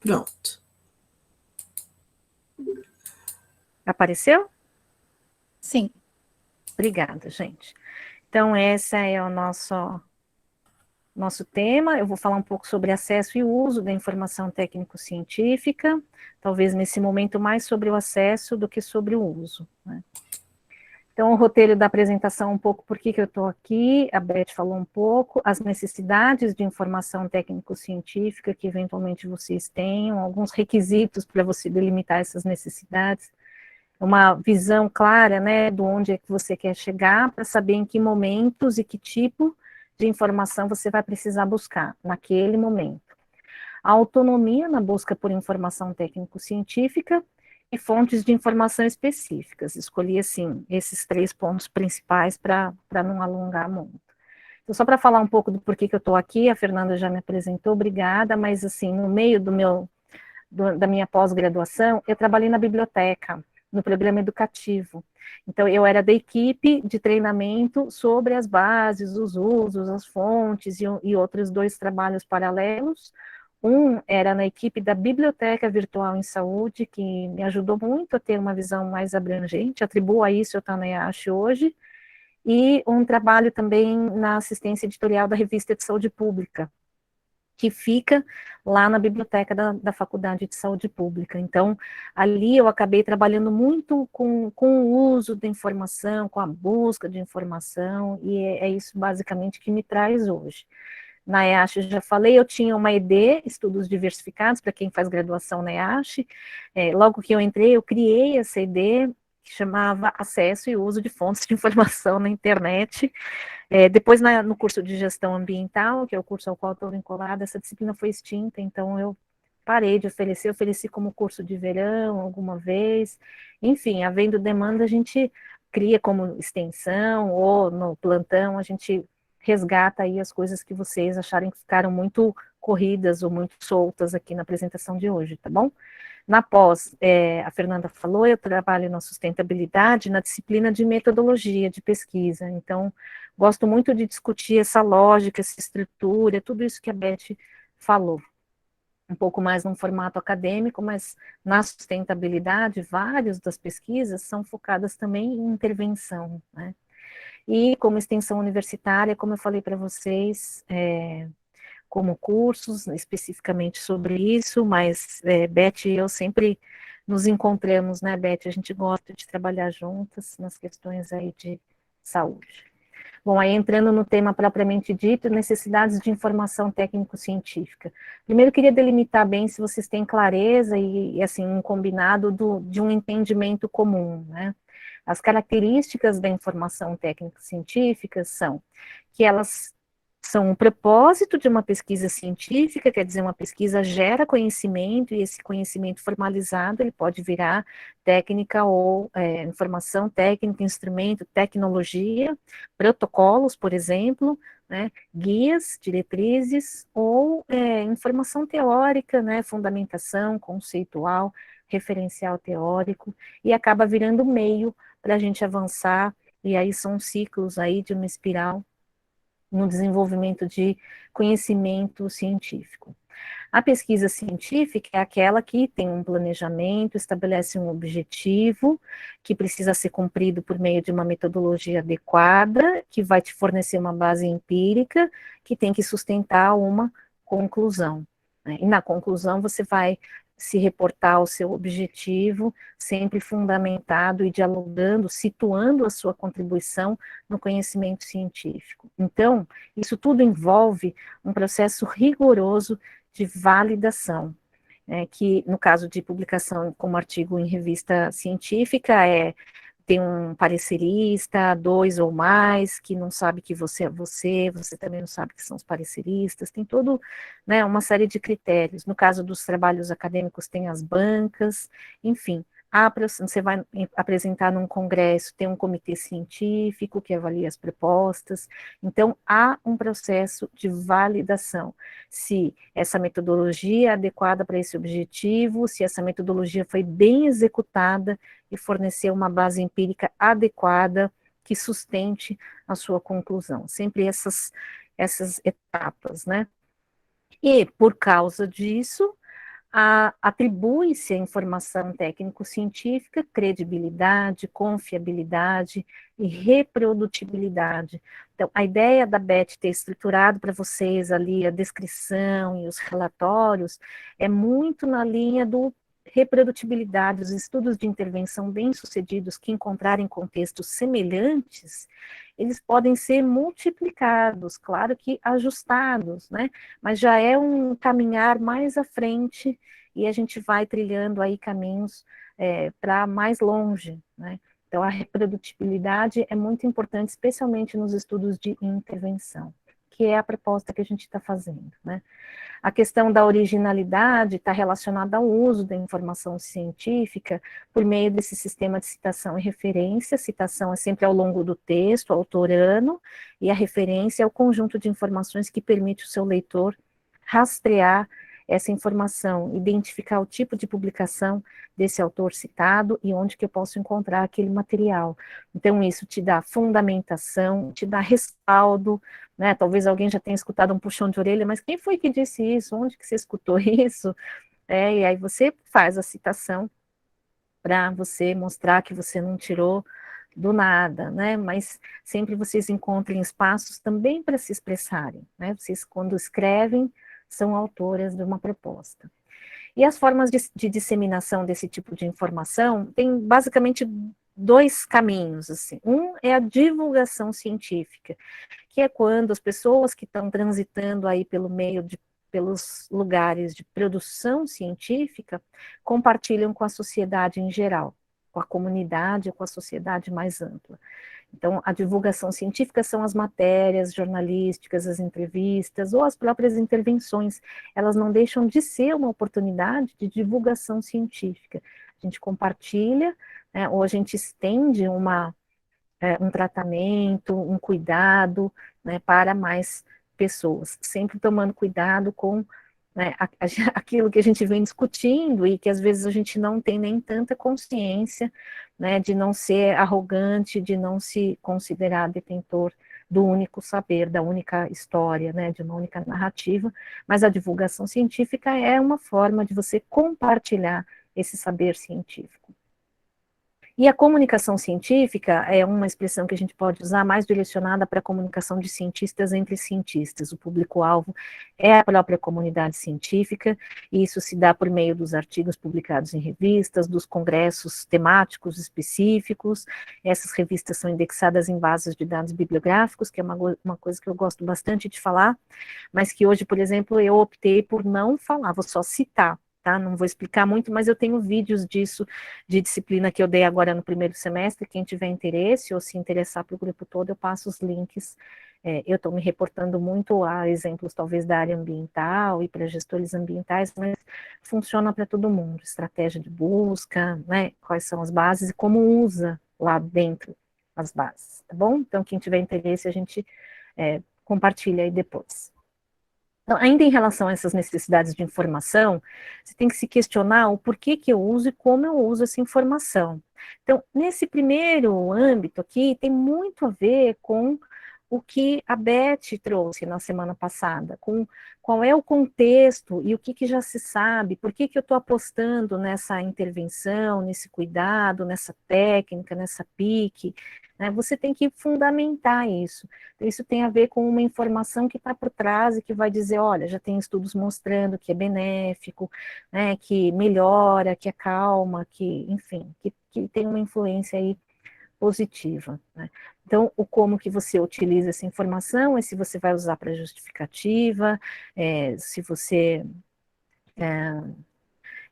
Pronto. Apareceu? Sim. Obrigada, gente. Então, esse é o nosso tema. Eu vou falar um pouco sobre acesso e uso da informação técnico-científica, talvez nesse momento mais sobre o acesso do que sobre o uso, né? Então, o roteiro da apresentação, um pouco por que eu estou aqui, a Beth falou um pouco, as necessidades de informação técnico-científica que eventualmente vocês tenham, alguns requisitos para você delimitar essas necessidades, uma visão clara, né, de onde é que você quer chegar, para saber em que momentos e que tipo de informação você vai precisar buscar naquele momento. A autonomia na busca por informação técnico-científica e fontes de informação específicas. Escolhi, assim, esses 3 pontos principais para não alongar muito. Então, só para falar um pouco do porquê que eu estou aqui, a Fernanda já me apresentou, obrigada, mas, assim, no meio da minha pós-graduação, eu trabalhei na biblioteca, no programa educativo. Então, eu era da equipe de treinamento sobre as bases, os usos, as fontes e outros 2 trabalhos paralelos. Um era na equipe da Biblioteca Virtual em Saúde, que me ajudou muito a ter uma visão mais abrangente, atribuo a isso eu estou na EASH hoje, e um trabalho também na assistência editorial da Revista de Saúde Pública, que fica lá na biblioteca da Faculdade de Saúde Pública. Então, ali eu acabei trabalhando muito com o uso da informação, com a busca de informação, e é isso basicamente que me traz hoje. Na EASH, eu já falei, eu tinha uma ED, Estudos Diversificados, para quem faz graduação na EASH. Logo que eu entrei, eu criei essa ED, que chamava Acesso e Uso de Fontes de Informação na Internet. Depois, no curso de Gestão Ambiental, que é o curso ao qual estou vinculada, essa disciplina foi extinta, então eu parei de ofereci como curso de verão alguma vez. Enfim, havendo demanda, a gente cria como extensão, ou no plantão, a gente resgata aí as coisas que vocês acharem que ficaram muito corridas ou muito soltas aqui na apresentação de hoje, tá bom? Na pós, a Fernanda falou, eu trabalho na sustentabilidade, na disciplina de metodologia de pesquisa, então, gosto muito de discutir essa lógica, essa estrutura, tudo isso que a Beth falou, um pouco mais num formato acadêmico, mas na sustentabilidade, várias das pesquisas são focadas também em intervenção, né? E como extensão universitária, como eu falei para vocês, como cursos, especificamente sobre isso, mas Beth e eu sempre nos encontramos, né, Beth? A gente gosta de trabalhar juntas nas questões aí de saúde. Bom, aí entrando no tema propriamente dito, necessidades de informação técnico-científica. Primeiro, eu queria delimitar bem se vocês têm clareza e assim, um combinado de um entendimento comum, né? As características da informação técnico-científica são que elas são o propósito de uma pesquisa científica, quer dizer, uma pesquisa gera conhecimento, e esse conhecimento formalizado, ele pode virar técnica ou informação técnica, instrumento, tecnologia, protocolos, por exemplo, né, guias, diretrizes, ou informação teórica, né, fundamentação conceitual, referencial teórico, e acaba virando meio para a gente avançar, e aí são ciclos aí de uma espiral no desenvolvimento de conhecimento científico. A pesquisa científica é aquela que tem um planejamento, estabelece um objetivo, que precisa ser cumprido por meio de uma metodologia adequada, que vai te fornecer uma base empírica, que tem que sustentar uma conclusão, né? E na conclusão você vai se reportar ao seu objetivo, sempre fundamentado e dialogando, situando a sua contribuição no conhecimento científico. Então, isso tudo envolve um processo rigoroso de validação, que no caso de publicação como artigo em revista científica tem um parecerista, 2 ou mais, que não sabe que você é você também não sabe que são os pareceristas, tem todo, né, uma série de critérios. No caso dos trabalhos acadêmicos, tem as bancas, enfim. Você vai apresentar num congresso, tem um comitê científico que avalia as propostas, então há um processo de validação, se essa metodologia é adequada para esse objetivo, se essa metodologia foi bem executada e fornecer uma base empírica adequada que sustente a sua conclusão. Sempre essas etapas, né? E, por causa disso, atribui-se à informação técnico-científica credibilidade, confiabilidade e reprodutibilidade. Então, a ideia da Beth ter estruturado para vocês ali a descrição e os relatórios é muito na linha do reprodutibilidade, os estudos de intervenção bem-sucedidos que encontrarem contextos semelhantes, eles podem ser multiplicados, claro que ajustados, né? Mas já é um caminhar mais à frente e a gente vai trilhando aí caminhos para mais longe, né? Então, a reprodutibilidade é muito importante, especialmente nos estudos de intervenção, que é a proposta que a gente está fazendo, né? A questão da originalidade está relacionada ao uso da informação científica por meio desse sistema de citação e referência. A citação é sempre ao longo do texto, autorano, e a referência é o conjunto de informações que permite o seu leitor rastrear essa informação, identificar o tipo de publicação desse autor citado e onde que eu posso encontrar aquele material. Então, isso te dá fundamentação, te dá respaldo, né? Talvez alguém já tenha escutado um puxão de orelha, mas quem foi que disse isso? Onde que você escutou isso? E aí você faz a citação para você mostrar que você não tirou do nada, né? Mas sempre vocês encontrem espaços também para se expressarem, né? Vocês, quando escrevem, são autoras de uma proposta. E as formas de disseminação desse tipo de informação tem basicamente dois caminhos, assim. Um é a divulgação científica, que é quando as pessoas que estão transitando aí pelos lugares de produção científica compartilham com a sociedade em geral, com a comunidade, com a sociedade mais ampla. Então, a divulgação científica são as matérias jornalísticas, as entrevistas ou as próprias intervenções. Elas não deixam de ser uma oportunidade de divulgação científica. A gente compartilha, né, ou a gente estende um tratamento, um cuidado, né, para mais pessoas, sempre tomando cuidado com, né, aquilo que a gente vem discutindo e que às vezes a gente não tem nem tanta consciência, né, de não ser arrogante, de não se considerar detentor do único saber, da única história, né, de uma única narrativa, mas a divulgação científica é uma forma de você compartilhar esse saber científico. E a comunicação científica é uma expressão que a gente pode usar mais direcionada para a comunicação de cientistas entre cientistas. O público-alvo é a própria comunidade científica, e isso se dá por meio dos artigos publicados em revistas, dos congressos temáticos específicos. Essas revistas são indexadas em bases de dados bibliográficos, que é uma coisa que eu gosto bastante de falar, mas que hoje, por exemplo, eu optei por não falar, vou só citar. Tá? Não vou explicar muito, mas eu tenho vídeos disso, de disciplina que eu dei agora no primeiro semestre. Quem tiver interesse ou se interessar para o grupo todo, eu passo os links. Eu estou me reportando muito a exemplos, talvez, da área ambiental e para gestores ambientais, mas funciona para todo mundo. Estratégia de busca, né? Quais são as bases e como usa lá dentro as bases, tá bom? Então, quem tiver interesse, a gente compartilha aí depois. Então, ainda em relação a essas necessidades de informação, você tem que se questionar o porquê que eu uso e como eu uso essa informação. Então, nesse primeiro âmbito aqui, tem muito a ver com o que a Beth trouxe na semana passada, com qual é o contexto e o que já se sabe, por que eu estou apostando nessa intervenção, nesse cuidado, nessa técnica, nessa PIC, né? Você tem que fundamentar isso. Então, isso tem a ver com uma informação que está por trás e que vai dizer, olha, já tem estudos mostrando que é benéfico, né, que melhora, que acalma, que, enfim, que tem uma influência aí positiva, né? Então, o como que você utiliza essa informação é se você vai usar para justificativa, se você,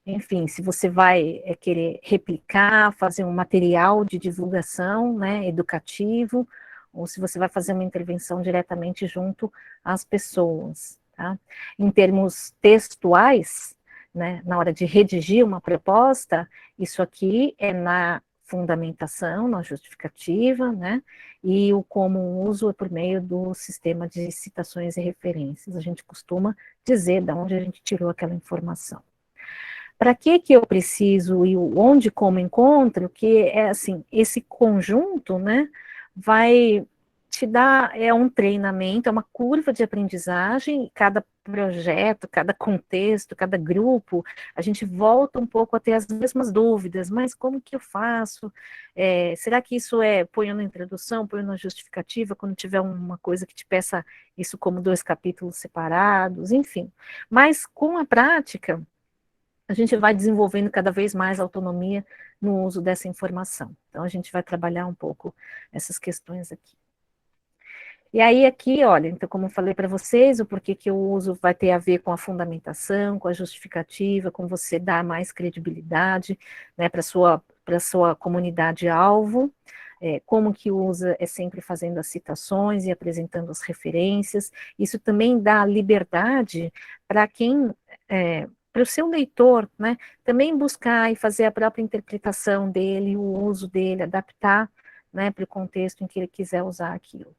enfim, se você vai querer replicar, fazer um material de divulgação, né, educativo, ou se você vai fazer uma intervenção diretamente junto às pessoas, tá? Em termos textuais, né, na hora de redigir uma proposta, isso aqui é na fundamentação, na justificativa, né, e o como uso é por meio do sistema de citações e referências. A gente costuma dizer de onde a gente tirou aquela informação. Para que eu preciso e onde, como encontro, que é assim, esse conjunto, né, vai te dá um treinamento, é uma curva de aprendizagem, cada projeto, cada contexto, cada grupo, a gente volta um pouco a ter as mesmas dúvidas, mas como que eu faço? Será que isso ponho na introdução, ponho na justificativa, quando tiver uma coisa que te peça isso como 2 capítulos separados, enfim. Mas com a prática, a gente vai desenvolvendo cada vez mais autonomia no uso dessa informação. Então, a gente vai trabalhar um pouco essas questões aqui. E aí aqui, olha, então como eu falei para vocês, o porquê que o uso vai ter a ver com a fundamentação, com a justificativa, com você dar mais credibilidade, né, para sua comunidade-alvo, como que usa sempre fazendo as citações e apresentando as referências. Isso também dá liberdade para quem, para o seu leitor, né, também buscar e fazer a própria interpretação dele, o uso dele, adaptar, né, para o contexto em que ele quiser usar aquilo.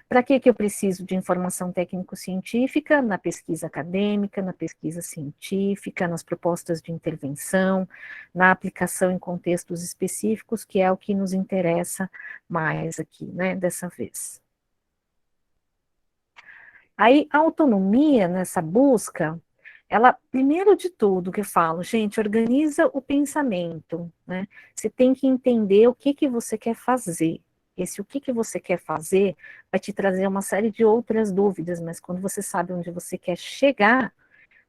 Para que eu preciso de informação técnico-científica? Na pesquisa acadêmica, na pesquisa científica, nas propostas de intervenção, na aplicação em contextos específicos, que é o que nos interessa mais aqui, né, dessa vez. Aí, a autonomia nessa busca, ela, primeiro de tudo que eu falo, gente, organiza o pensamento, né? Você tem que entender o que você quer fazer. O que você quer fazer vai te trazer uma série de outras dúvidas, mas quando você sabe onde você quer chegar,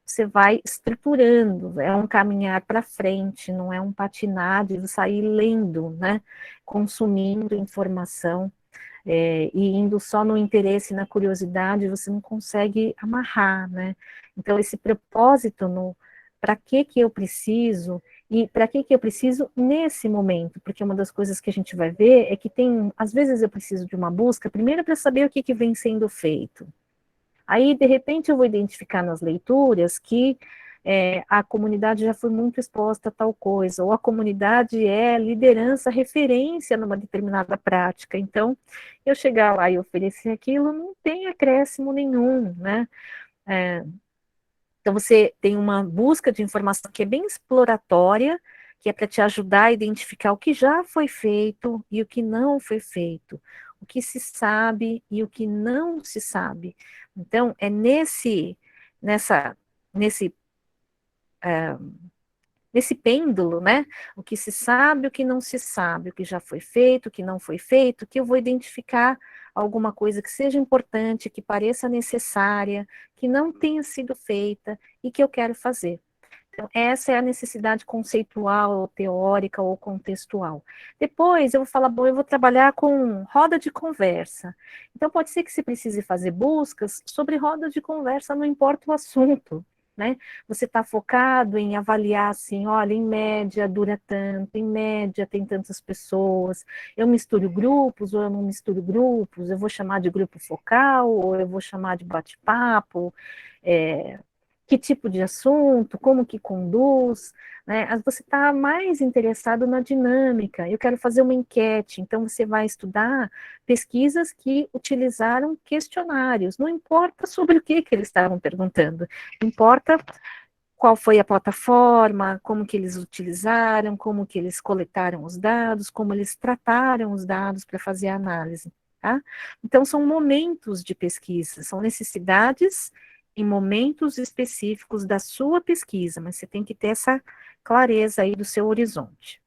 você vai estruturando, é um caminhar para frente, não é um patinar de sair lendo, né? Consumindo informação e indo só no interesse, na curiosidade, você não consegue amarrar, né? Então, esse propósito no para que eu preciso e para que eu preciso nesse momento, porque uma das coisas que a gente vai ver é que às vezes eu preciso de uma busca, primeiro para saber o que vem sendo feito. Aí, de repente, eu vou identificar nas leituras que a comunidade já foi muito exposta a tal coisa, ou a comunidade é liderança, referência numa determinada prática. Então, eu chegar lá e oferecer aquilo não tem acréscimo nenhum, né? Então, você tem uma busca de informação que é bem exploratória, que é para te ajudar a identificar o que já foi feito e o que não foi feito, o que se sabe e o que não se sabe. Então, é nessa, nesse, nesse pêndulo, né? O que se sabe, o que não se sabe, o que já foi feito, o que não foi feito, que eu vou identificar alguma coisa que seja importante, que pareça necessária, que não tenha sido feita e que eu quero fazer. Então, essa é a necessidade conceitual, ou teórica ou contextual. Depois eu vou falar, bom, eu vou trabalhar com roda de conversa. Então, pode ser que você precise fazer buscas sobre roda de conversa, não importa o assunto. Né? Você está focado em avaliar assim, olha, em média dura tanto, em média tem tantas pessoas, eu misturo grupos ou eu não misturo grupos, eu vou chamar de grupo focal ou eu vou chamar de bate-papo, que tipo de assunto, como que conduz, né? Você está mais interessado na dinâmica. Eu quero fazer uma enquete, então você vai estudar pesquisas que utilizaram questionários. Não importa sobre o que eles estavam perguntando, importa qual foi a plataforma, como que eles utilizaram, como que eles coletaram os dados, como eles trataram os dados para fazer a análise. Tá? Então, são momentos de pesquisa, são necessidades em momentos específicos da sua pesquisa, mas você tem que ter essa clareza aí do seu horizonte.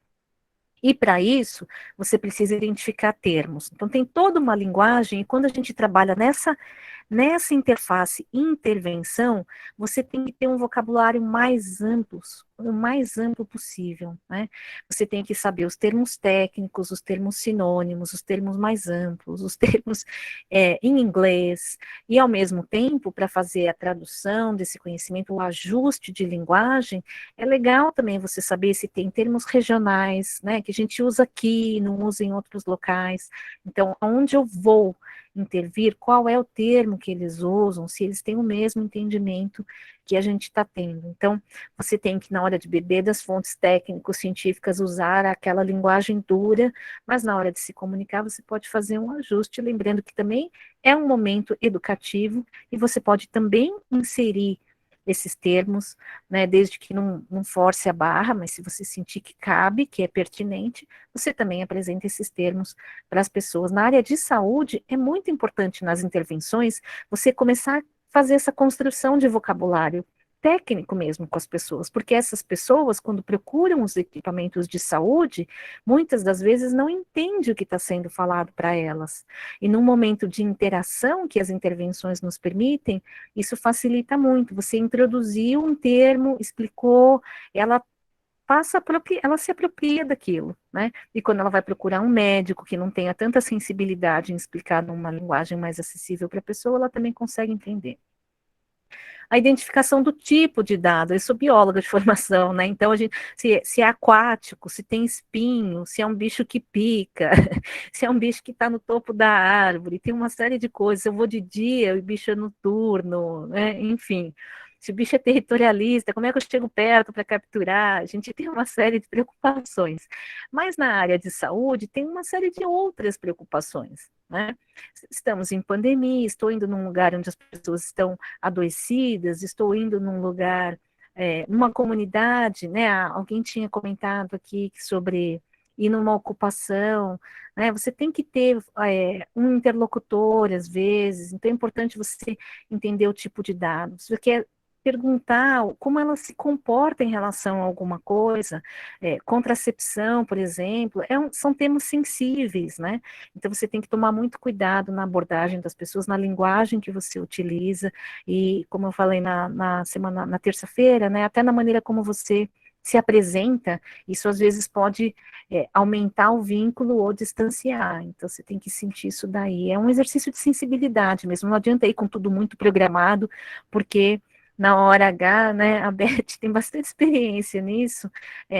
E para isso, você precisa identificar termos. Então, tem toda uma linguagem, e quando a gente trabalha nessa interface intervenção, você tem que ter um vocabulário mais amplo, o mais amplo possível, né? Você tem que saber os termos técnicos, os termos sinônimos, os termos mais amplos, os termos em inglês, e ao mesmo tempo, para fazer a tradução desse conhecimento, o ajuste de linguagem, é legal também você saber se tem termos regionais, né, que a gente usa aqui, não usa em outros locais. Então, onde eu vou intervir, qual é o termo que eles usam, se eles têm o mesmo entendimento que a gente está tendo. Então, você tem que, na hora de beber das fontes técnico-científicas, usar aquela linguagem dura, mas na hora de se comunicar, você pode fazer um ajuste, lembrando que também é um momento educativo, e você pode também inserir esses termos, né, desde que não force a barra, mas se você sentir que cabe, que é pertinente, você também apresenta esses termos para as pessoas. Na área de saúde, é muito importante nas intervenções você começar a fazer essa construção de vocabulário técnico mesmo com as pessoas, porque essas pessoas, quando procuram os equipamentos de saúde, muitas das vezes não entendem o que está sendo falado para elas. E num momento de interação que as intervenções nos permitem, isso facilita muito. Você introduziu um termo, explicou, ela ela se apropria daquilo, né? E quando ela vai procurar um médico que não tenha tanta sensibilidade em explicar numa linguagem mais acessível para a pessoa, ela também consegue entender. A identificação do tipo de dado, eu sou bióloga de formação, né? Então, se é aquático, se tem espinho, se é um bicho que pica, se é um bicho que está no topo da árvore, tem uma série de coisas. Eu vou de dia, o bicho é noturno, né? Enfim. Se o bicho é territorialista, como é que eu chego perto para capturar? A gente tem uma série de preocupações. Mas na área de saúde, tem uma série de outras preocupações, né? Estamos em pandemia, estou indo num lugar onde as pessoas estão adoecidas, estou indo num lugar, numa comunidade, né? Alguém tinha comentado aqui sobre ir numa ocupação, né? Você tem que ter um interlocutor às vezes, então é importante você entender o tipo de dados. Você quer perguntar como ela se comporta em relação a alguma coisa, contracepção, por exemplo, são temas sensíveis, né? Então você tem que tomar muito cuidado na abordagem das pessoas, na linguagem que você utiliza, e como eu falei na terça-feira, né, até na maneira como você se apresenta, isso às vezes pode aumentar o vínculo ou distanciar, então você tem que sentir isso daí. É um exercício de sensibilidade mesmo, não adianta ir com tudo muito programado, porque na hora H, né, a Beth tem bastante experiência nisso,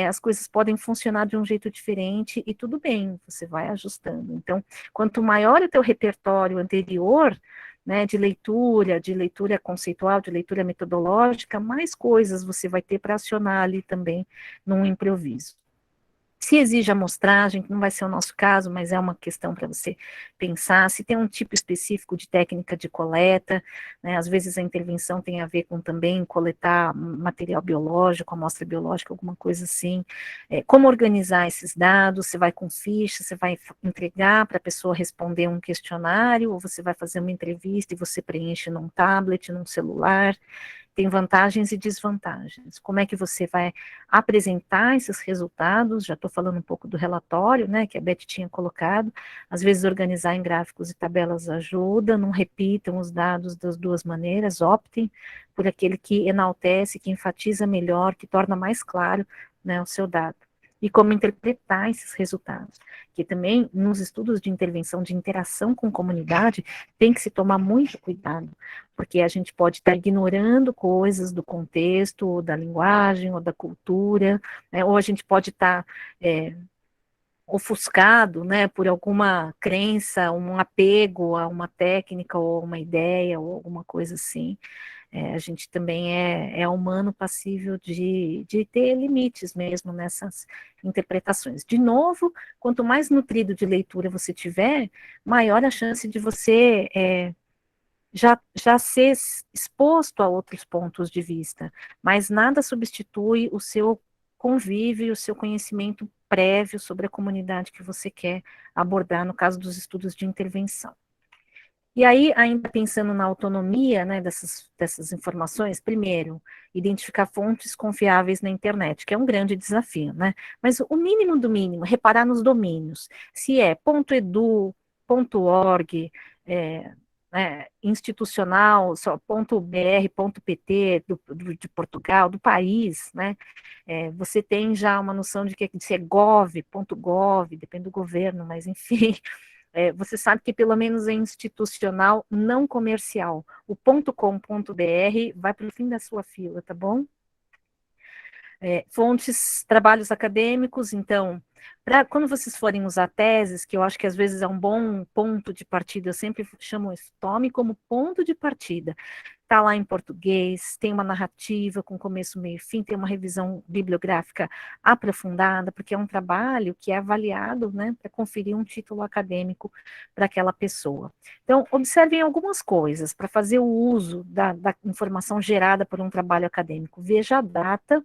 as coisas podem funcionar de um jeito diferente e tudo bem, você vai ajustando. Então, quanto maior o teu repertório anterior, né, de leitura conceitual, de leitura metodológica, mais coisas você vai ter para acionar ali também num improviso. Se exige amostragem, que não vai ser o nosso caso, mas é uma questão para você pensar, se tem um tipo específico de técnica de coleta, né, às vezes a intervenção tem a ver com também coletar material biológico, amostra biológica, alguma coisa assim, como organizar esses dados, você vai com ficha, você vai entregar para a pessoa responder um questionário, ou você vai fazer uma entrevista e você preenche num tablet, num celular, tem vantagens e desvantagens. Como é que você vai apresentar esses resultados? Já estou falando um pouco do relatório, né, que a Beth tinha colocado. Às vezes organizar em gráficos e tabelas ajuda, não repitam os dados das duas maneiras, optem por aquele que enaltece, que enfatiza melhor, que torna mais claro, né, o seu dado. E como interpretar esses resultados. Que também, nos estudos de intervenção, de interação com comunidade, tem que se tomar muito cuidado, porque a gente pode estar ignorando coisas do contexto, ou da linguagem, ou da cultura, né, ou a gente pode estar ofuscado, né, por alguma crença, um apego a uma técnica, ou uma ideia, ou alguma coisa assim. A gente também é humano passível de ter limites mesmo nessas interpretações. De novo, quanto mais nutrido de leitura você tiver, maior a chance de você já ser exposto a outros pontos de vista, mas nada substitui o seu convívio, o seu conhecimento prévio sobre a comunidade que você quer abordar, no caso dos estudos de intervenção. E aí, ainda pensando na autonomia, né, dessas informações, primeiro, identificar fontes confiáveis na internet, que é um grande desafio, né? Mas o mínimo do mínimo, reparar nos domínios. Se é .edu, .org, institucional, só .br, .pt, de Portugal, do país, né? Você tem já uma noção de que se é .gov, depende do governo, mas enfim, você sabe que pelo menos é institucional, não comercial. O .com.br vai para o fim da sua fila, tá bom? Fontes, trabalhos acadêmicos, então, quando vocês forem usar teses, que eu acho que às vezes é um bom ponto de partida, eu sempre chamo isso, tome como ponto de partida. está lá em português, tem uma narrativa com começo, meio e fim, tem uma revisão bibliográfica aprofundada, porque é um trabalho que é avaliado, né, para conferir um título acadêmico para aquela pessoa. Então, observem algumas coisas para fazer o uso da informação gerada por um trabalho acadêmico. Veja a data,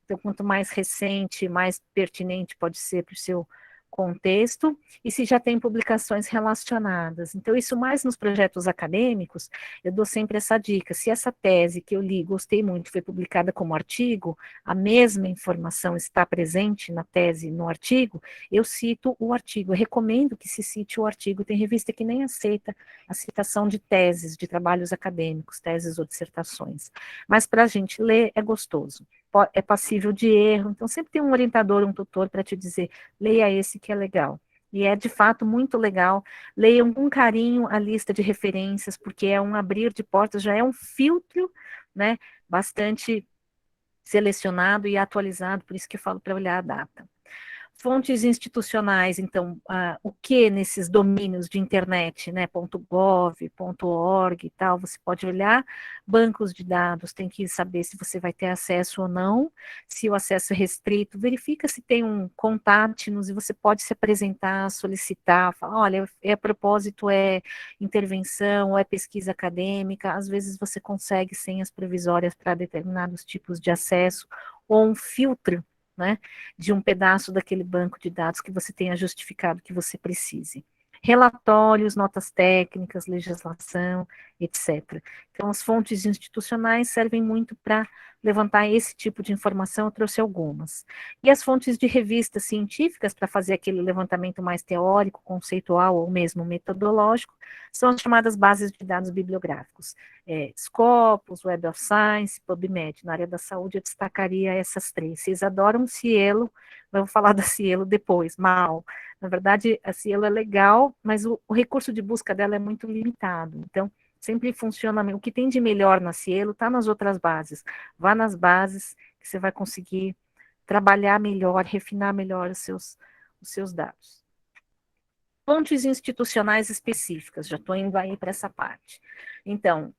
então, quanto mais recente, mais pertinente pode ser para o seu contexto, e se já tem publicações relacionadas. Então, isso mais nos projetos acadêmicos, eu dou sempre essa dica. Se essa tese que eu li, gostei muito, foi publicada como artigo, a mesma informação está presente na tese, no artigo, eu cito o artigo. Eu recomendo que se cite o artigo. Tem revista que nem aceita a citação de teses, de trabalhos acadêmicos, teses ou dissertações. Mas para a gente ler é gostoso, é passível de erro, então sempre tem um orientador, um tutor para te dizer, leia esse que é legal. E é de fato muito legal. Leiam com carinho a lista de referências, porque é um abrir de portas, já é um filtro, né, bastante selecionado e atualizado, por isso que eu falo para olhar a data. Fontes institucionais, então, o que nesses domínios de internet, né, .gov, .org e tal, você pode olhar, bancos de dados, tem que saber se você vai ter acesso ou não, se o acesso é restrito, verifica se tem um contátil-nos e você pode se apresentar, solicitar, falar, olha, a propósito é intervenção, é pesquisa acadêmica, às vezes você consegue senhas provisórias para determinados tipos de acesso, ou um filtro, né, de um pedaço daquele banco de dados que você tenha justificado que você precise. Relatórios, notas técnicas, legislação, etc. Então, as fontes institucionais servem muito para levantar esse tipo de informação, eu trouxe algumas. E as fontes de revistas científicas, para fazer aquele levantamento mais teórico, conceitual ou mesmo metodológico, são as chamadas bases de dados bibliográficos. Scopus, Web of Science, PubMed. Na área da saúde eu destacaria essas três. Vocês adoram Cielo, eu vou falar da Cielo depois, mal. Na verdade, a Cielo é legal, mas o recurso de busca dela é muito limitado. Então, sempre funciona, o que tem de melhor na Cielo está nas outras bases. Vá nas bases que você vai conseguir trabalhar melhor, refinar melhor os seus dados. Fontes institucionais específicas, já estou indo aí para essa parte. Então,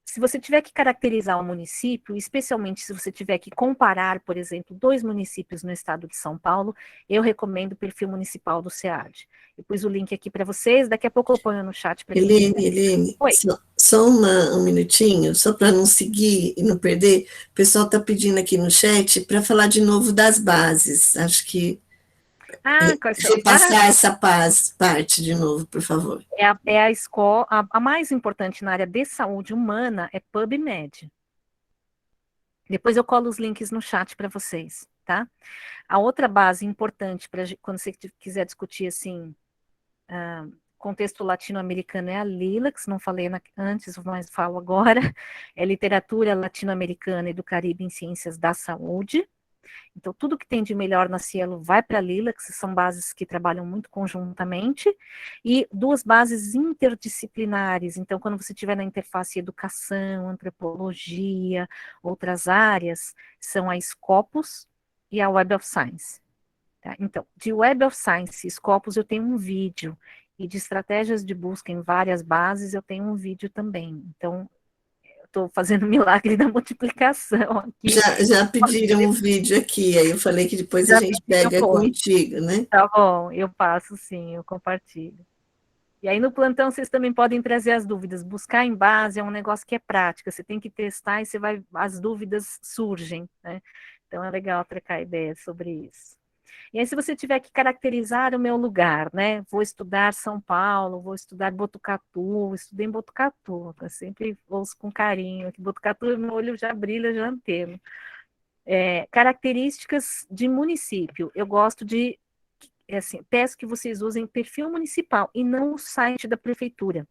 se você tiver que caracterizar um município, especialmente se você tiver que comparar, por exemplo, dois municípios no estado de São Paulo, eu recomendo o perfil municipal do SEAD. Eu pus o link aqui para vocês, daqui a pouco eu ponho no chat para quem quiser. Helene, Oi. só um minutinho, só para não seguir e não perder, o pessoal está pedindo aqui no chat para falar de novo das bases. Acho que repassar essa parte de novo, por favor. É a escola, a mais importante na área de saúde humana é PubMed. Depois eu colo os links no chat para vocês, tá? A outra base importante para quando você quiser discutir assim, contexto latino-americano é a LILAC, não falei antes, mas falo agora, é literatura latino-americana e do Caribe em ciências da saúde. Então, tudo que tem de melhor na Cielo vai para a Lila, que são bases que trabalham muito conjuntamente, e duas bases interdisciplinares. Então, quando você estiver na interface educação, antropologia, outras áreas, são a Scopus e a Web of Science. Tá? Então, de Web of Science e Scopus eu tenho um vídeo, e de estratégias de busca em várias bases eu tenho um vídeo também. Então, estou fazendo o milagre da multiplicação aqui. Já pediram um vídeo aqui, aí eu falei que depois a gente pega contigo, né? Tá bom, eu passo sim, eu compartilho. E aí no plantão vocês também podem trazer as dúvidas. Buscar em base é um negócio que é prática, você tem que testar e as dúvidas surgem, né? Então é legal trocar ideias sobre isso. E aí, se você tiver que caracterizar o meu lugar, né? Vou estudar São Paulo, vou estudar Botucatu, estudei em Botucatu, eu sempre ouço com carinho, que Botucatu, meu olho já brilha, já anteno. Características de município, eu gosto de, assim, peço que vocês usem perfil municipal e não o site da prefeitura.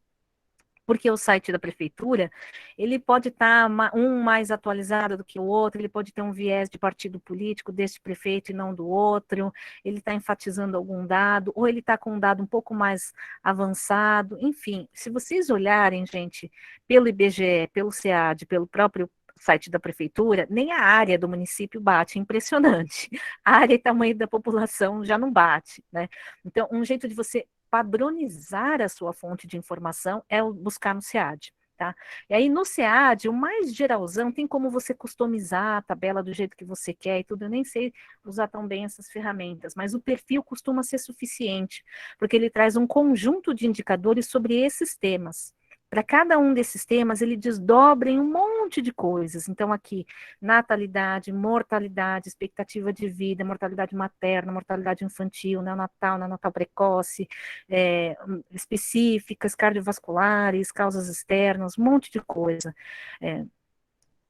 Porque o site da prefeitura, ele pode estar um mais atualizado do que o outro, ele pode ter um viés de partido político desse prefeito e não do outro, ele está enfatizando algum dado, ou ele está com um dado um pouco mais avançado, enfim, se vocês olharem, gente, pelo IBGE, pelo SEAD, pelo próprio site da prefeitura, nem a área do município bate, é impressionante. A área e tamanho da população já não bate, né? Então, um jeito de você padronizar a sua fonte de informação é buscar no SEAD. Tá? E aí no SEAD, o mais geralzão, tem como você customizar a tabela do jeito que você quer e tudo, eu nem sei usar tão bem essas ferramentas, mas o perfil costuma ser suficiente, porque ele traz um conjunto de indicadores sobre esses temas. Para cada um desses temas, ele desdobra em um monte de coisas. Então, aqui, natalidade, mortalidade, expectativa de vida, mortalidade materna, mortalidade infantil, neonatal precoce, específicas, cardiovasculares, causas externas, um monte de coisa.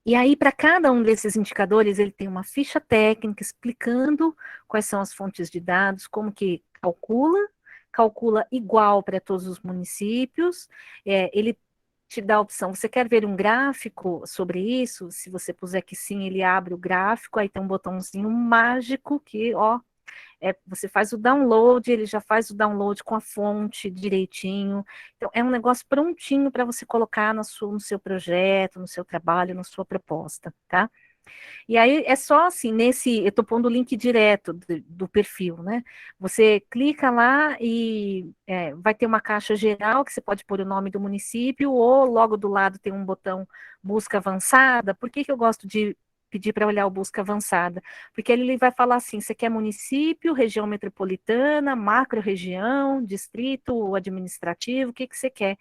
E aí, para cada um desses indicadores, ele tem uma ficha técnica explicando quais são as fontes de dados, como que calcula igual para todos os municípios, ele te dá a opção, você quer ver um gráfico sobre isso? Se você puser que sim, ele abre o gráfico, aí tem um botãozinho mágico que, ó, você faz o download, ele já faz o download com a fonte direitinho. Então, é um negócio prontinho para você colocar no seu projeto, no seu trabalho, na sua proposta, tá? E aí é só assim, eu estou pondo o link direto do perfil, né? Você clica lá e vai ter uma caixa geral que você pode pôr o nome do município, ou logo do lado tem um botão busca avançada. Por que eu gosto de pedir para olhar o busca avançada? Porque ele vai falar assim, você quer município, região metropolitana, macro-região, distrito administrativo, o que você quer?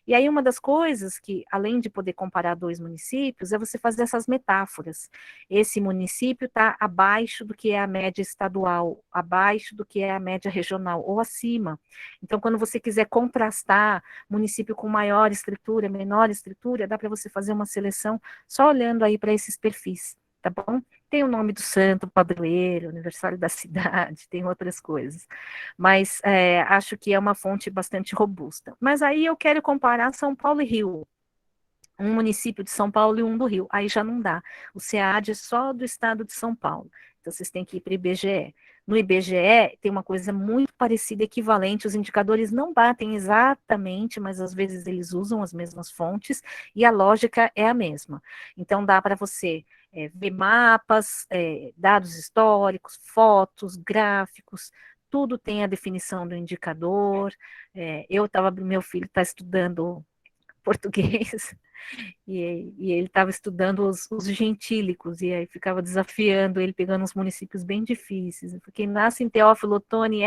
E aí uma das coisas que, além de poder comparar dois municípios, é você fazer essas metáforas. Esse município está abaixo do que é a média estadual, abaixo do que é a média regional, ou acima. Então, quando você quiser contrastar município com maior estrutura, menor estrutura, dá para você fazer uma seleção só olhando aí para esses perfis, tá bom? Tem o nome do santo, padroeiro, aniversário da cidade, tem outras coisas. Mas acho que é uma fonte bastante robusta. Mas aí eu quero comparar São Paulo e Rio, um município de São Paulo e um do Rio. Aí já não dá. O SEAD é só do estado de São Paulo. Então vocês têm que ir para o IBGE. No IBGE tem uma coisa muito parecida, equivalente. Os indicadores não batem exatamente, mas às vezes eles usam as mesmas fontes e a lógica é a mesma. Então dá para você ver mapas, dados históricos, fotos, gráficos. Tudo tem a definição do indicador. Meu filho está estudando português, e ele estava estudando os gentílicos, e aí ficava desafiando ele, pegando uns municípios bem difíceis. Quem nasce em Teófilo Otoni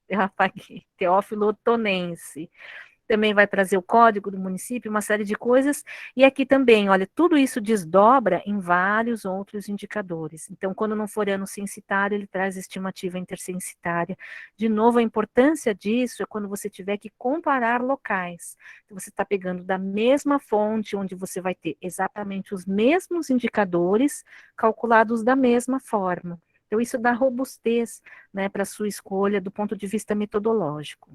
eu apaguei, Teófilo Otonense. Também vai trazer o código do município, uma série de coisas, e aqui também, olha, tudo isso desdobra em vários outros indicadores. Então, quando não for ano censitário, ele traz estimativa intercensitária. De novo, a importância disso é quando você tiver que comparar locais. Então, você está pegando da mesma fonte, onde você vai ter exatamente os mesmos indicadores, calculados da mesma forma. Então, isso dá robustez, né, para a sua escolha do ponto de vista metodológico.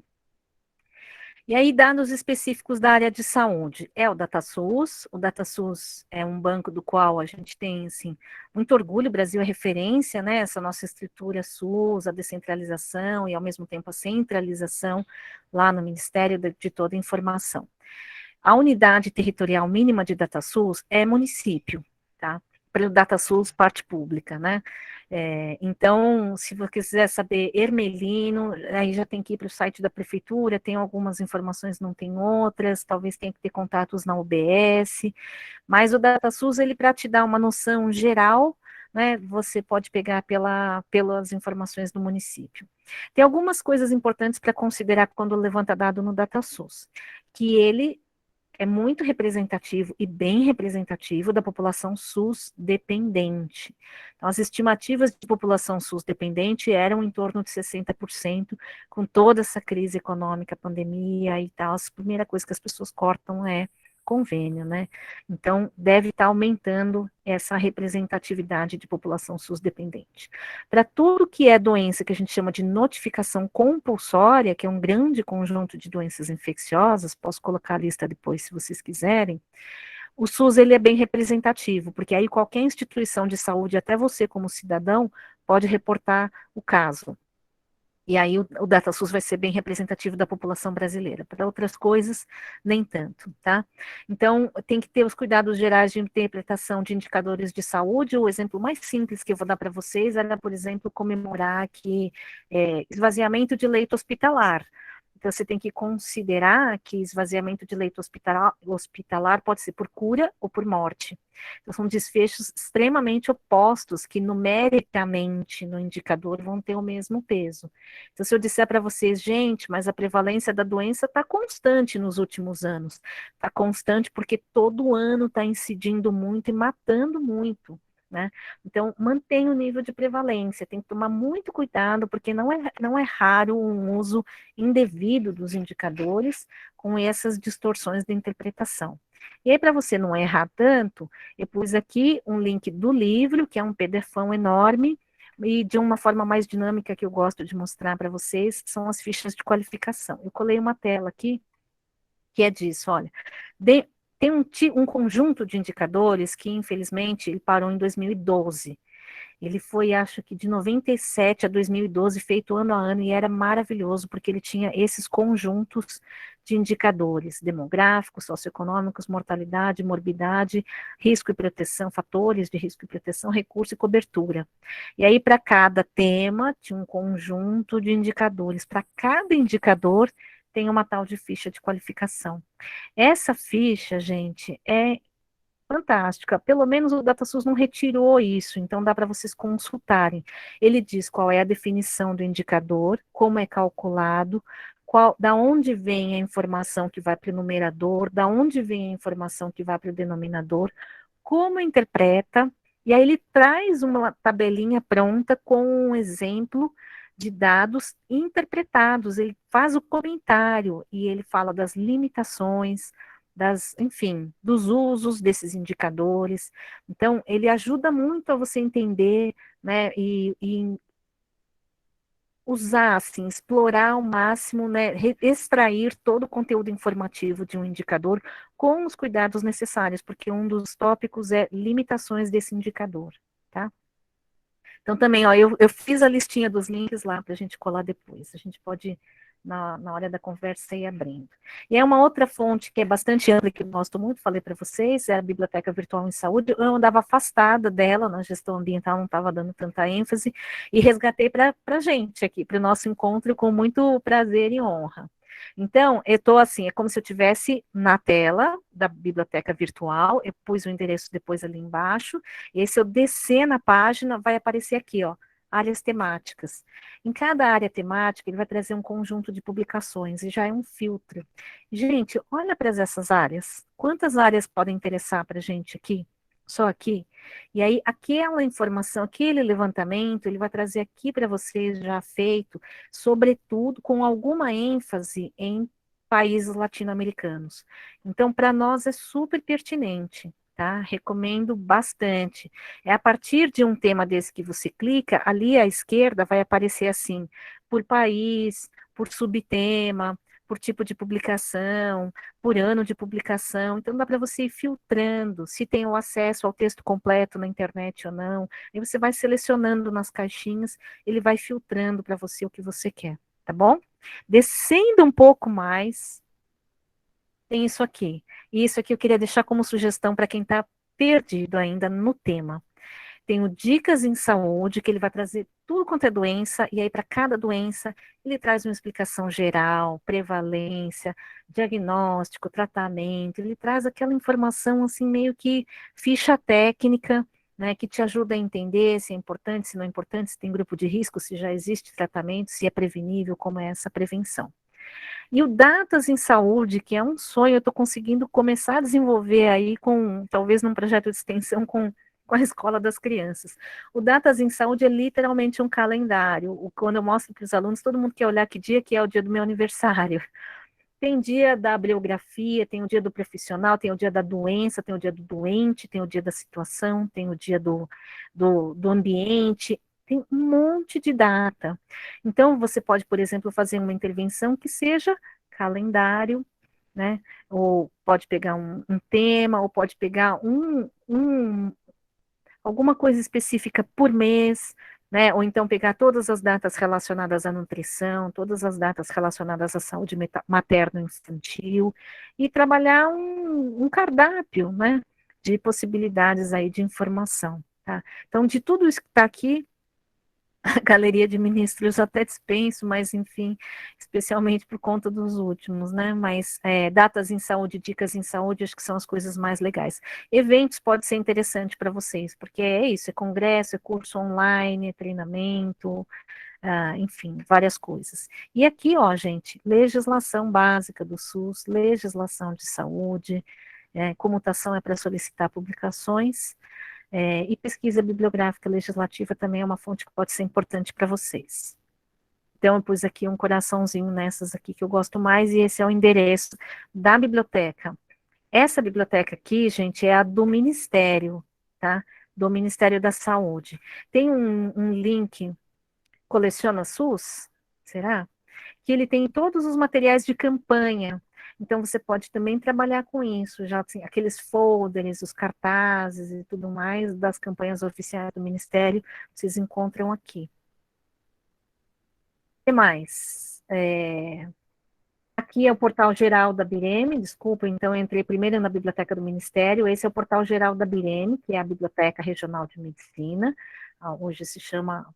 E aí, dados específicos da área de saúde, o DataSUS. O DataSUS é um banco do qual a gente tem, assim, muito orgulho. O Brasil é referência, né, essa nossa estrutura SUS, a descentralização e, ao mesmo tempo, a centralização lá no Ministério de toda a informação. A unidade territorial mínima de DataSUS é município, tá? Para o DataSUS, parte pública, né? Então, se você quiser saber Ermelino, aí já tem que ir para o site da prefeitura, tem algumas informações, não tem outras, talvez tenha que ter contatos na UBS, mas o DataSUS, ele para te dar uma noção geral, né, você pode pegar pelas informações do município. Tem algumas coisas importantes para considerar quando levanta dado no DataSUS, que ele é muito representativo e bem representativo da população SUS dependente. Então, as estimativas de população SUS dependente eram em torno de 60%, com toda essa crise econômica, pandemia e tal. A primeira coisa que as pessoas cortam é convênio, né? Então, deve estar aumentando essa representatividade de população SUS dependente. Para tudo que é doença que a gente chama de notificação compulsória, que é um grande conjunto de doenças infecciosas, posso colocar a lista depois se vocês quiserem, o SUS ele é bem representativo, porque aí qualquer instituição de saúde, até você como cidadão, pode reportar o caso. E aí o DataSUS vai ser bem representativo da população brasileira. Para outras coisas, nem tanto, tá? Então, tem que ter os cuidados gerais de interpretação de indicadores de saúde. O exemplo mais simples que eu vou dar para vocês era, por exemplo, comemorar que esvaziamento de leito hospitalar. Então, você tem que considerar que esvaziamento de leito hospitalar pode ser por cura ou por morte. Então, são desfechos extremamente opostos que, numericamente, no indicador, vão ter o mesmo peso. Então, se eu disser para vocês, gente, mas a prevalência da doença está constante nos últimos anos. Está constante porque todo ano está incidindo muito e matando muito. Né? Então, mantém o nível de prevalência, tem que tomar muito cuidado, porque não é raro um uso indevido dos indicadores com essas distorções de interpretação. E aí, para você não errar tanto, eu pus aqui um link do livro, que é um PDFão enorme, e de uma forma mais dinâmica que eu gosto de mostrar para vocês, são as fichas de qualificação. Eu colei uma tela aqui, que é disso, olha, tem um conjunto de indicadores que, infelizmente, ele parou em 2012. Ele foi, acho que, de 97 a 2012, feito ano a ano, e era maravilhoso, porque ele tinha esses conjuntos de indicadores demográficos, socioeconômicos, mortalidade, morbidade, risco e proteção, fatores de risco e proteção, recurso e cobertura. E aí, para cada tema, tinha um conjunto de indicadores. Para cada indicador, tem uma tal de ficha de qualificação. Essa ficha, gente, é fantástica. Pelo menos o DataSUS não retirou isso, então dá para vocês consultarem. Ele diz qual é a definição do indicador, como é calculado, da onde vem a informação que vai para o numerador, da onde vem a informação que vai para o denominador, como interpreta, e aí ele traz uma tabelinha pronta com um exemplo de dados interpretados, ele faz o comentário e ele fala das limitações, enfim, dos usos desses indicadores. Então, ele ajuda muito a você entender, né, e usar, assim, explorar ao máximo, né, extrair todo o conteúdo informativo de um indicador com os cuidados necessários, porque um dos tópicos é limitações desse indicador, tá? Então, também, ó, eu fiz a listinha dos links lá para a gente colar depois. A gente pode, na hora da conversa, ir abrindo. E é uma outra fonte que é bastante ampla, que eu gosto muito, falei para vocês, é a Biblioteca Virtual em Saúde. Eu andava afastada dela, na gestão ambiental, não estava dando tanta ênfase, e resgatei para a gente aqui, para o nosso encontro, com muito prazer e honra. Então, eu estou assim, é como se eu estivesse na tela da biblioteca virtual, eu pus o endereço depois ali embaixo, e aí se eu descer na página, vai aparecer aqui, ó, áreas temáticas. Em cada área temática, ele vai trazer um conjunto de publicações, e já é um filtro. Gente, olha para essas áreas, quantas áreas podem interessar para a gente aqui? Só aqui. E aí, aquela informação, aquele levantamento, ele vai trazer aqui para vocês já feito, sobretudo com alguma ênfase em países latino-americanos. Então, para nós é super pertinente, tá? Recomendo bastante. É a partir de um tema desse que você clica, ali à esquerda vai aparecer assim, por país, por subtema, por tipo de publicação, por ano de publicação. Então, dá para você ir filtrando se tem o acesso ao texto completo na internet ou não. Aí você vai selecionando nas caixinhas, ele vai filtrando para você o que você quer, tá bom? Descendo um pouco mais, tem isso aqui. E isso aqui eu queria deixar como sugestão para quem está perdido ainda no tema. Tenho dicas em saúde, que ele vai trazer tudo quanto é doença, e aí para cada doença ele traz uma explicação geral, prevalência, diagnóstico, tratamento, ele traz aquela informação assim meio que ficha técnica, né, que te ajuda a entender se é importante, se não é importante, se tem grupo de risco, se já existe tratamento, se é prevenível, como é essa prevenção. E o Datas em Saúde, que é um sonho, eu estou conseguindo começar a desenvolver aí com, talvez num projeto de extensão com a escola das crianças. O Datas em Saúde é literalmente um calendário. Quando eu mostro para os alunos, todo mundo quer olhar que dia que é o dia do meu aniversário. Tem dia da bibliografia, tem o dia do profissional, tem o dia da doença, tem o dia do doente, tem o dia da situação, tem o dia do ambiente, tem um monte de data. Então, você pode, por exemplo, fazer uma intervenção que seja calendário, né? Ou pode pegar um tema, ou pode pegar alguma coisa específica por mês, né? Ou então pegar todas as datas relacionadas à nutrição, todas as datas relacionadas à saúde materno-infantil, e trabalhar um cardápio, né? De possibilidades aí de informação, tá? Então, de tudo isso que está aqui, A galeria de ministros eu até dispenso, mas enfim, especialmente por conta dos últimos, né? Mas datas em saúde, dicas em saúde, acho que são as coisas mais legais. Eventos pode ser interessante para vocês, porque é isso, é congresso, é curso online, é treinamento, enfim, várias coisas. E aqui, ó, gente, legislação básica do SUS, legislação de saúde, comutação é para solicitar publicações, e pesquisa bibliográfica legislativa também é uma fonte que pode ser importante para vocês. Então, eu pus aqui um coraçãozinho nessas aqui que eu gosto mais, e esse é o endereço da biblioteca. Essa biblioteca aqui, gente, é a do Ministério, tá? Do Ministério da Saúde. Tem um link, Coleciona SUS, será? Que ele tem todos os materiais de campanha. Então, você pode também trabalhar com isso, já assim, aqueles folders, os cartazes e tudo mais das campanhas oficiais do Ministério, vocês encontram aqui. O que mais? Aqui é o portal geral da BIREME, desculpa, então eu entrei primeiro na Biblioteca do Ministério, esse é o portal geral da BIREME, que é a Biblioteca Regional de Medicina, hoje se chama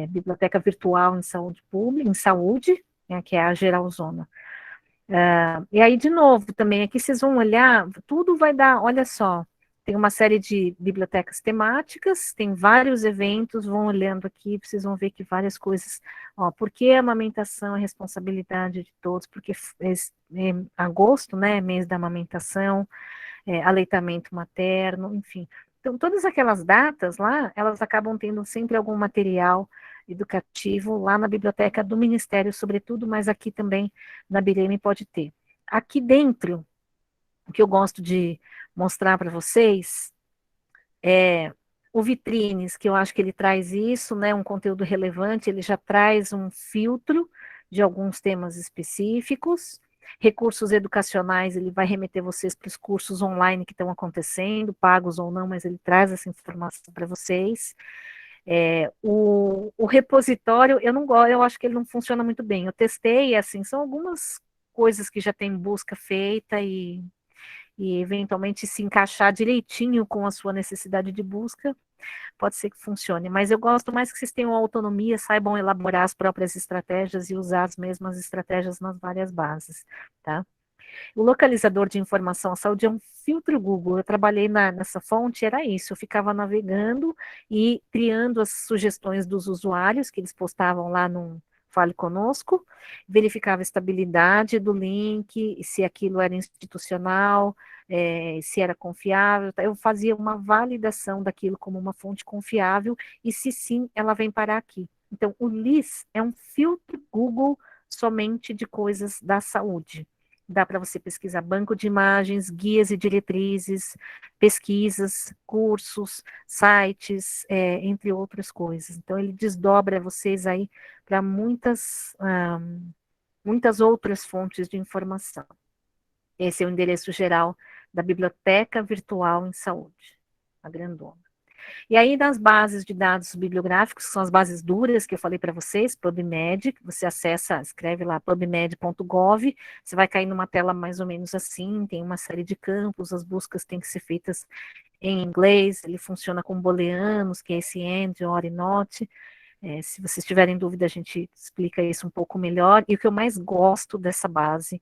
Biblioteca Virtual em Saúde Pública, em Saúde, que é a geralzona. E aí, de novo, também, aqui vocês vão olhar, tudo vai dar, olha só, tem uma série de bibliotecas temáticas, tem vários eventos, vão olhando aqui, vocês vão ver que várias coisas, ó, porque a amamentação é responsabilidade de todos, porque agosto, né, mês da amamentação, aleitamento materno, enfim. Então, todas aquelas datas lá, elas acabam tendo sempre algum material educativo lá na biblioteca do Ministério, sobretudo, mas aqui também na Bireme pode ter. Aqui dentro, o que eu gosto de mostrar para vocês é o Vitrines, que eu acho que ele traz isso, né, um conteúdo relevante, ele já traz um filtro de alguns temas específicos. Recursos educacionais, ele vai remeter vocês para os cursos online que estão acontecendo, pagos ou não, mas ele traz essa informação para vocês. O repositório, eu não gosto, eu acho que ele não funciona muito bem. Eu testei, assim, são algumas coisas que já tem busca feita e eventualmente se encaixar direitinho com a sua necessidade de busca, pode ser que funcione. Mas eu gosto mais que vocês tenham autonomia, saibam elaborar as próprias estratégias e usar as mesmas estratégias nas várias bases, tá? O localizador de informação à saúde é um filtro Google. Eu trabalhei nessa fonte, era isso. Eu ficava navegando e criando as sugestões dos usuários que eles postavam lá no Fale Conosco, verificava a estabilidade do link, se aquilo era institucional, se era confiável. Eu fazia uma validação daquilo como uma fonte confiável e se sim, ela vem parar aqui. Então, o LIS é um filtro Google somente de coisas da saúde. Dá para você pesquisar banco de imagens, guias e diretrizes, pesquisas, cursos, sites, entre outras coisas. Então, ele desdobra vocês aí para muitas outras fontes de informação. Esse é o endereço geral da Biblioteca Virtual em Saúde, a grandona. E aí, nas bases de dados bibliográficos, que são as bases duras que eu falei para vocês, PubMed, você acessa, escreve lá pubmed.gov, você vai cair numa tela mais ou menos assim, tem uma série de campos, as buscas têm que ser feitas em inglês, ele funciona com booleanos, que é esse and, or e not. Se vocês tiverem dúvida, a gente explica isso um pouco melhor. E o que eu mais gosto dessa base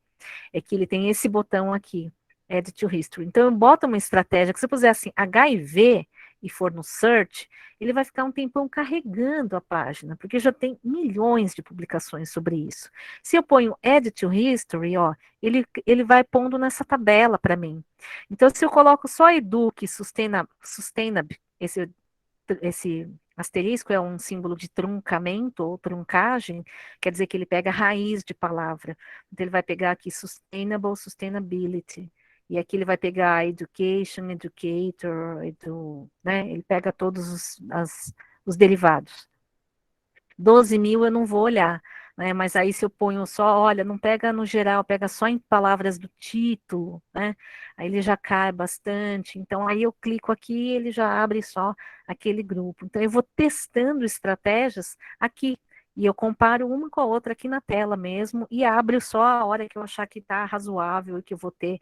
é que ele tem esse botão aqui, Add to History. Então, eu boto uma estratégia, que se eu puser assim, HIV, e for no search, ele vai ficar um tempão carregando a página, porque já tem milhões de publicações sobre isso. Se eu ponho Add to History, ó, ele vai pondo nessa tabela para mim. Então, se eu coloco só Eduque Sustainable, esse asterisco é um símbolo de truncamento ou truncagem, quer dizer que ele pega a raiz de palavra. Então, ele vai pegar aqui sustainable, sustainability. E aqui ele vai pegar education, educator, né? Ele pega todos os derivados. 12.000 eu não vou olhar, né? Mas aí se eu ponho só, olha, não pega no geral, pega só em palavras do título, né? Aí ele já cai bastante. Então aí eu clico aqui, ele já abre só aquele grupo. Então eu vou testando estratégias aqui. E eu comparo uma com a outra aqui na tela mesmo e abro só a hora que eu achar que está razoável e que eu vou ter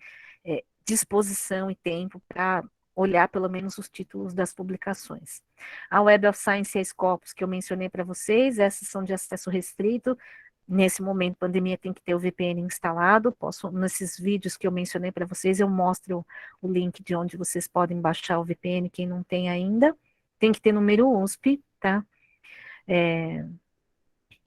disposição e tempo para olhar pelo menos os títulos das publicações. A Web of Science e a Scopus, que eu mencionei para vocês, essas são de acesso restrito. Nesse momento, pandemia, tem que ter o VPN instalado. Nesses vídeos que eu mencionei para vocês, eu mostro o link de onde vocês podem baixar o VPN, quem não tem ainda. Tem que ter número USP, tá?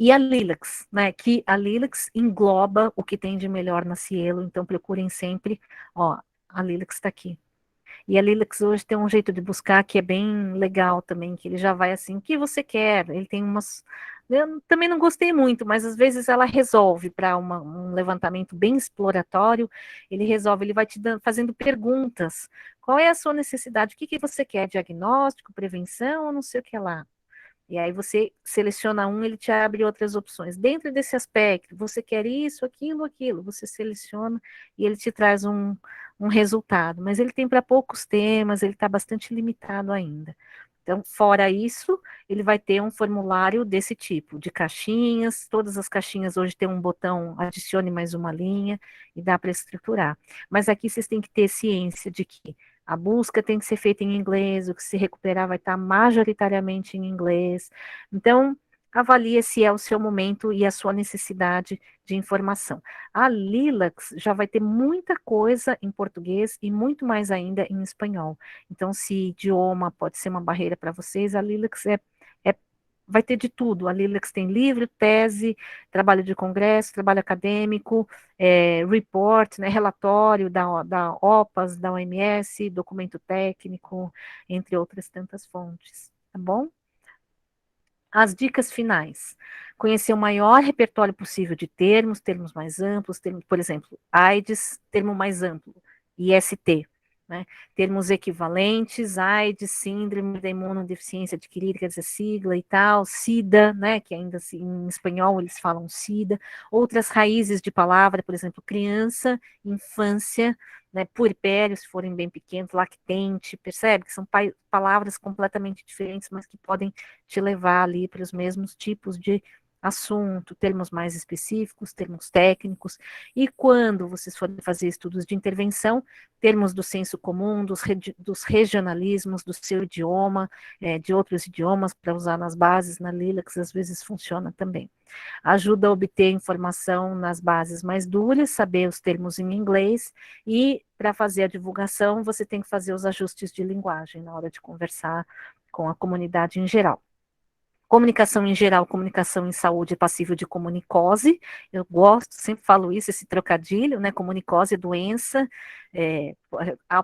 E a Lilacs, né? Que a Lilacs engloba o que tem de melhor na Cielo, então procurem sempre, ó, a Lilacs está aqui. E a Lilacs hoje tem um jeito de buscar que é bem legal também, que ele já vai assim, o que você quer? Ele tem umas... Eu também não gostei muito, mas às vezes ela resolve para um levantamento bem exploratório, ele resolve, ele vai te fazendo perguntas. Qual é a sua necessidade? O que você quer? Diagnóstico, prevenção ou não sei o que lá? E aí você seleciona um, ele te abre outras opções. Dentro desse aspecto, você quer isso, aquilo, aquilo. Você seleciona e ele te traz um resultado. Mas ele tem para poucos temas, ele está bastante limitado ainda. Então, fora isso, ele vai ter um formulário desse tipo, de caixinhas. Todas as caixinhas hoje tem um botão, adicione mais uma linha, e dá para estruturar. Mas aqui vocês têm que ter ciência de que a busca tem que ser feita em inglês, o que se recuperar vai estar majoritariamente em inglês. Então, avalie se é o seu momento e a sua necessidade de informação. A Lilacs já vai ter muita coisa em português e muito mais ainda em espanhol. Então, se idioma pode ser uma barreira para vocês, a Lilacs vai ter de tudo. A Lilacs tem livro, tese, trabalho de congresso, trabalho acadêmico, report, né, relatório da OPAS, da OMS, documento técnico, entre outras tantas fontes, tá bom? As dicas finais. Conhecer o maior repertório possível de termos, termos mais amplos, por exemplo, AIDS, termo mais amplo, IST, né? Termos equivalentes, AIDS, síndrome da imunodeficiência adquirida, quer dizer, sigla e tal, SIDA, né, que ainda em espanhol eles falam SIDA, outras raízes de palavra, por exemplo, criança, infância, né, puerpério, se forem bem pequenos, lactente, percebe que são palavras completamente diferentes, mas que podem te levar ali para os mesmos tipos de assunto, termos mais específicos, termos técnicos, e quando vocês forem fazer estudos de intervenção, termos do senso comum, dos regionalismos, do seu idioma, de outros idiomas, para usar nas bases, na Lilacs, às vezes funciona também. Ajuda a obter informação nas bases mais duras, saber os termos em inglês, e para fazer a divulgação, você tem que fazer os ajustes de linguagem na hora de conversar com a comunidade em geral. Comunicação em geral, comunicação em saúde é passível de comunicose. Eu gosto, sempre falo isso, esse trocadilho, né? Comunicose é doença,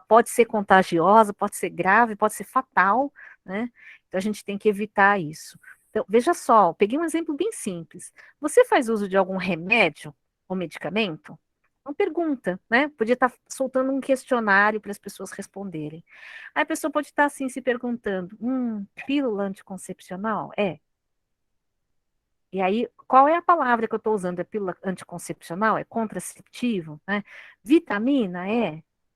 pode ser contagiosa, pode ser grave, pode ser fatal, né? Então a gente tem que evitar isso. Então, veja só, peguei um exemplo bem simples. Você faz uso de algum remédio ou medicamento? Uma pergunta, né? Podia estar soltando um questionário para as pessoas responderem. Aí a pessoa pode estar assim se perguntando: pílula anticoncepcional? E aí, qual é a palavra que eu estou usando? É pílula anticoncepcional? É contraceptivo? Né? Vitamina?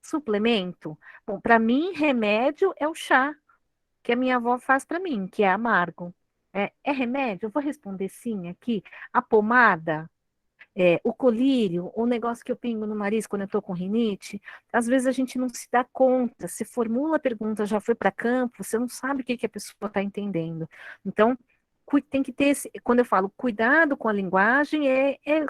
Suplemento? Bom, para mim, remédio é o chá que a minha avó faz para mim, que é amargo. É remédio? Eu vou responder sim aqui. A pomada? O colírio, o negócio que eu pingo no nariz quando eu estou com rinite, às vezes a gente não se dá conta, se formula a pergunta, já foi para campo, você não sabe o que a pessoa está entendendo. Então, tem que ter, quando eu falo cuidado com a linguagem,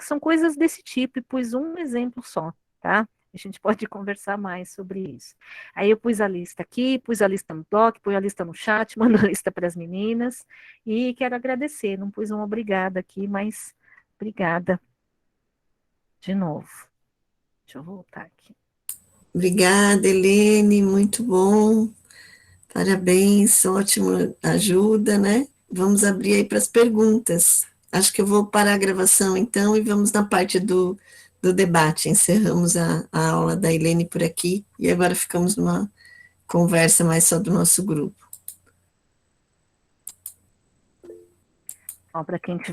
são coisas desse tipo, e pus um exemplo só, tá? A gente pode conversar mais sobre isso. Aí eu pus a lista aqui, pus a lista no doc, pus a lista no chat, mando a lista para as meninas, e quero agradecer, não pus um obrigada aqui, mas obrigada de novo. Deixa eu voltar aqui. Obrigada, Helene, muito bom. Parabéns, ótima ajuda, né? Vamos abrir aí para as perguntas. Acho que eu vou parar a gravação, então, e vamos na parte do debate. Encerramos a aula da Helene por aqui, e agora ficamos numa conversa mais só do nosso grupo. Para quem